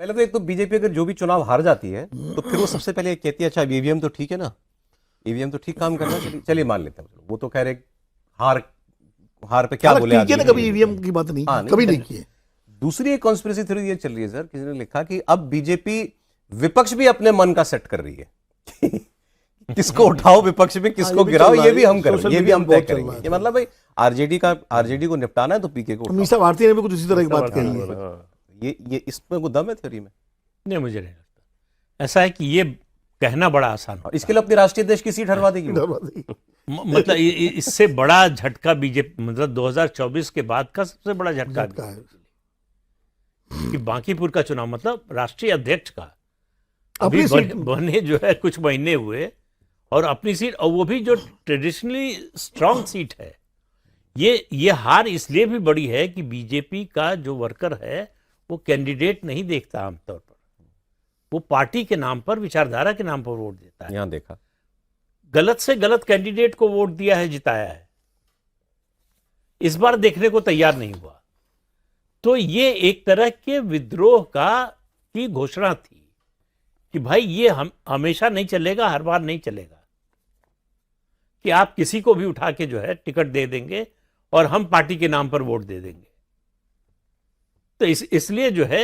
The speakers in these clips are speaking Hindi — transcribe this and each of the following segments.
पहले तो एक तो बीजेपी अगर जो भी चुनाव हार जाती है तो फिर वो सबसे पहले कहती है अच्छा ईवीएम तो ठीक है ना, ईवीएम तो ठीक काम कर रहा है, चलिए चलिए मान लेते हैं। वो तो कह रहे हार हार पे क्या बोले ठीक है ना, आदमी, कभी ईवीएम की बात नहीं हाँ, की, कभी नहीं की है। दूसरी एक कॉन्स्पिरेसी थ्योरी ये चल रही है सर, किसी ने लिखा कि अब बीजेपी विपक्ष भी अपने मन का सेट कर रही है किसको उठाओ विपक्ष में, किसको गिराओ, ये भी हम करेंगे, ये भी हम तय करेंगे। ये मतलब भाई आरजेडी को निपटाना है तो पीके को। मीसा भारती ने भी कुछ इसी तरह की बात कही है। ये इसमें कोई दम है थ्योरी में? नहीं, मुझे नहीं लगता। ऐसा है कि ये कहना बड़ा आसान है। इसके लिए अपनी राष्ट्रीय अध्यक्ष की सीट हटवा देगी मतलब इससे बड़ा झटका बीजेपी, मतलब 2024 के बाद का सबसे बड़ा झटका है कि बांकीपुर का चुनाव, मतलब राष्ट्रीय अध्यक्ष का अभी बने जो है कुछ महीने हुए और अपनी सीट, और वो भी जो ट्रेडिशनली स्ट्रांग सीट है। ये हार इसलिए भी बड़ी है कि बीजेपी का जो वर्कर है वो कैंडिडेट नहीं देखता आमतौर पर, वो पार्टी के नाम पर, विचारधारा के नाम पर वोट देता है। यहां देखा गलत से गलत कैंडिडेट को वोट दिया है, जिताया है, इस बार देखने को तैयार नहीं हुआ। तो ये एक तरह के विद्रोह की घोषणा थी कि भाई ये हमेशा नहीं चलेगा, हर बार नहीं चलेगा कि आप किसी को भी उठा के जो है टिकट दे देंगे और हम पार्टी के नाम पर वोट दे देंगे। तो इसलिए जो है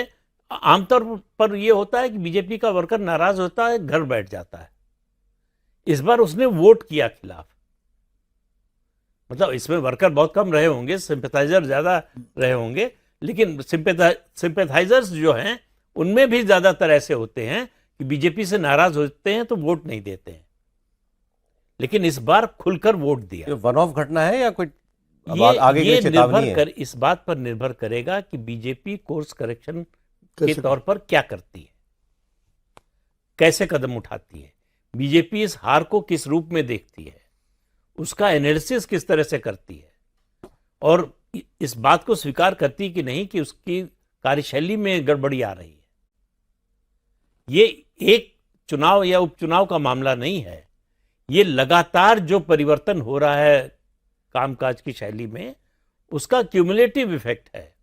आमतौर पर ये होता है कि बीजेपी का वर्कर नाराज होता है, घर बैठ जाता है। इस बार उसने वोट किया खिलाफ, मतलब इसमें वर्कर बहुत कम रहे होंगे, सिंपैथाइजर ज्यादा रहे होंगे, लेकिन सिंपैथाइजर्स जो हैं उनमें भी ज्यादातर ऐसे होते हैं कि बीजेपी से नाराज होते हैं तो वोट नहीं देते हैं, लेकिन इस बार खुलकर वोट दिया। वन ऑफ घटना है या कोई आगे ये निर्भर कर, इस बात पर निर्भर करेगा कि बीजेपी कोर्स करेक्शन के तौर पर क्या करती है, कैसे कदम उठाती है, बीजेपी इस हार को किस रूप में देखती है, उसका एनालिसिस किस तरह से करती है, और इस बात को स्वीकार करती है कि नहीं कि उसकी कार्यशैली में गड़बड़ी आ रही है। ये एक चुनाव या उपचुनाव का मामला नहीं है, ये लगातार जो परिवर्तन हो रहा है कामकाज की शैली में, उसका क्यूमुलेटिव इफेक्ट है,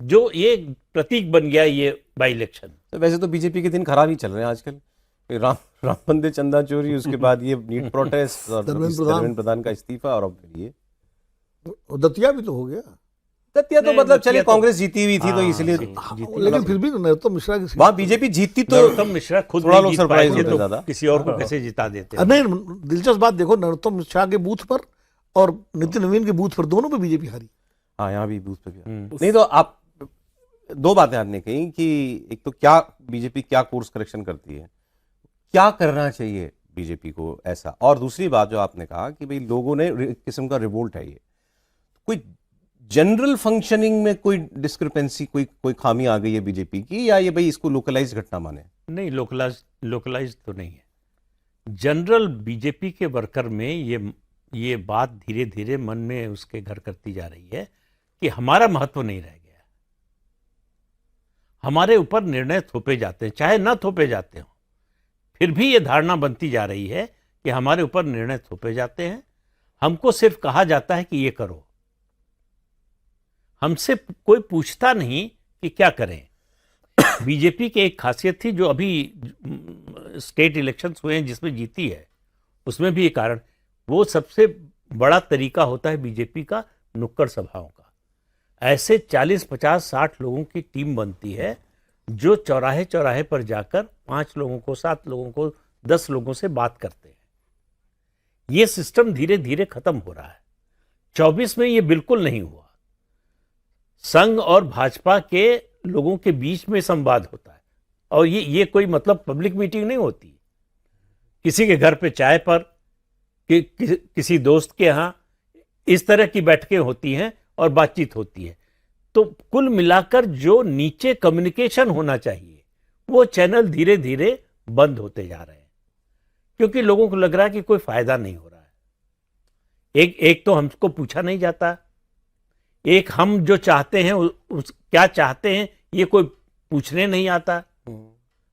जो ये प्रतीक बन गया ये बाई इलेक्शन। तो वैसे तो बीजेपी के दिन खराब ही चल रहे हैं आजकल, राम मंदिर चंदा चोरी, उसके बाद ये नीट प्रोटेस्ट और धर्मेंद्र प्रधान का इस्तीफा, और अब ये दतिया भी तो हो गया। दतिया तो मतलब चलिए कांग्रेस जीती हुई थी तो इसलिए, लेकिन फिर भी नरोत्तम मिश्रा की वहां बीजेपी जीतती तो नरोत्तम मिश्रा खुद थोड़ा लोग सरप्राइज होते ज्यादा, किसी और को कैसे जिता देते। नहीं, दिलचस्प बात देखो, नरोत्तम मिश्रा के बूथ पर और नितिन नवीन के बूथ पर दोनों पे बीजेपी हारी। हाँ, यहाँ भी बूथ पे भी। नहीं तो आप दो बातें आपने कही कि एक तो क्या बीजेपी क्या कोर्स करेक्शन करती है, क्या करना चाहिए बीजेपी को ऐसा, और दूसरी बात जो आपने कहा कि भाई लोगों ने एक किस्म का रिवोल्ट है, ये कोई जनरल फंक्शनिंग में कोई डिस्क्रिपेंसी, कोई खामी आ गई है बीजेपी की, या ये भाई इसको लोकलाइज घटना माने? नहीं, लोकलाइज तो नहीं है। जनरल बीजेपी के वर्कर में ये बात धीरे धीरे मन में उसके घर करती जा रही है कि हमारा महत्व नहीं रह गया, हमारे ऊपर निर्णय थोपे जाते हैं, चाहे ना थोपे जाते हो, फिर भी ये धारणा बनती जा रही है कि हमारे ऊपर निर्णय थोपे जाते हैं, हमको सिर्फ कहा जाता है कि ये करो, हमसे कोई पूछता नहीं कि क्या करें। बीजेपी की एक खासियत थी जो अभी स्टेट इलेक्शंस हुए हैं जिसमें जीती है, उसमें भी एक कारण, वो सबसे बड़ा तरीका होता है बीजेपी का नुक्कड़ सभाओं का। ऐसे 40, 50, 60 लोगों की टीम बनती है जो चौराहे चौराहे पर जाकर 5 लोगों को, 7 लोगों को, 10 लोगों से बात करते हैं। ये सिस्टम धीरे धीरे खत्म हो रहा है। 24 में ये बिल्कुल नहीं हुआ। संघ और भाजपा के लोगों के बीच में संवाद होता है, और ये कोई मतलब पब्लिक मीटिंग नहीं होती, किसी के घर पे चाय पर, किसी दोस्त के यहाँ, इस तरह की बैठकें होती हैं और बातचीत होती है। तो कुल मिलाकर जो नीचे कम्युनिकेशन होना चाहिए वो चैनल धीरे धीरे बंद होते जा रहे हैं, क्योंकि लोगों को लग रहा है कि कोई फायदा नहीं हो रहा है। एक तो हमको पूछा नहीं जाता, एक हम जो चाहते हैं क्या चाहते हैं ये कोई पूछने नहीं आता,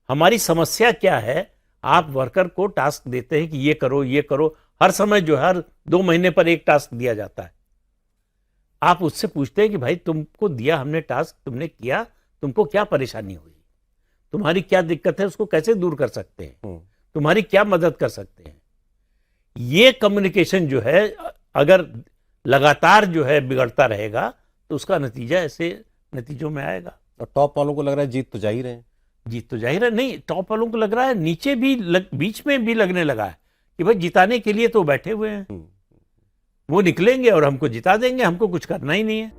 हमारी समस्या क्या है, आप वर्कर को टास्क देते हैं कि ये करो ये करो, हर समय जो हर 2 महीने पर एक टास्क दिया जाता है, आप उससे पूछते हैं कि भाई तुमको दिया हमने टास्क, तुमने किया, तुमको क्या परेशानी हुई, तुम्हारी क्या दिक्कत है, उसको कैसे दूर कर सकते हैं, हम्म। तुम्हारी क्या मदद कर सकते हैं। ये कम्युनिकेशन जो है अगर लगातार जो है बिगड़ता रहेगा तो उसका नतीजा ऐसे नतीजों में आएगा। और टॉप वालों को लग रहा है जीत तो जा ही रहे हैं। जीत तो जाहिर है, नहीं टॉप वालों को लग रहा है, नीचे भी बीच में भी लगने लगा है कि भाई जिताने के लिए तो बैठे हुए हैं, वो निकलेंगे और हमको जिता देंगे, हमको कुछ करना ही नहीं है।